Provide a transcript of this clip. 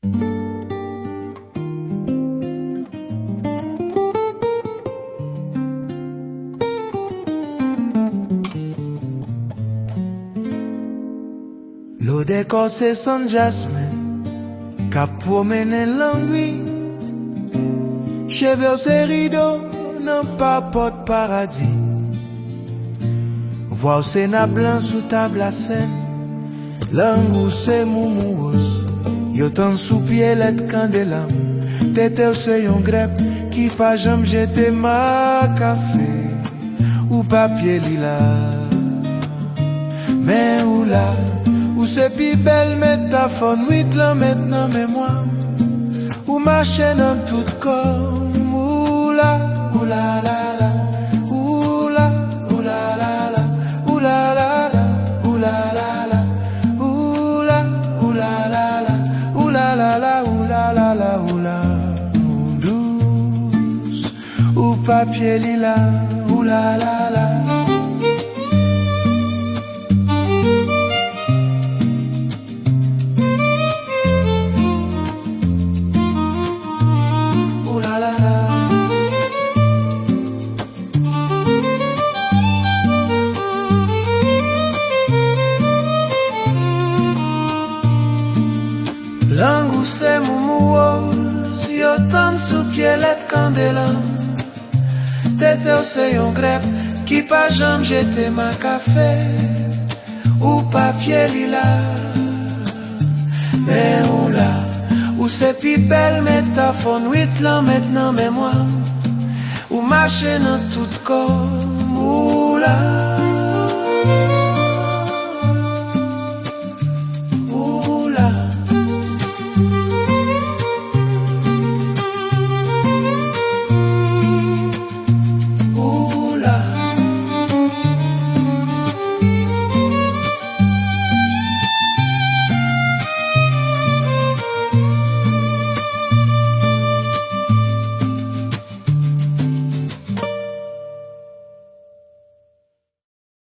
L'eau d'écorce sans jasmin, qu'a promené l'ennui. Cheveux ses rideaux, non pas porte paradis. Voir ses nappes blancs sous table à scène, l'angou c'est moumouos. Yo t'en sous-pied l'être candélam. T'étais c'est yon grep qui pas jamais jeté ma café ou papier lila. Mais ou là, ou c'est pi belle métaphore, nuit là maintenant mémoire. Ou marcher dans tout corps, ou là la la, ou la la la, ou la la la, ou la la la, ou la la la, ou la la la, ou la la la, ou la, ou douce, ou papier lila, ou la la la. L'angou c'est moumouos, yo t'en sous-pied l'être candéla. T'étais c'est yon grep qui pas jamais jeté ma café ou papier lila. Mais ou là, ou c'est pi belle métaphore, nuit là maintenant mémoire. Ou marcher dans tout corps, ou là.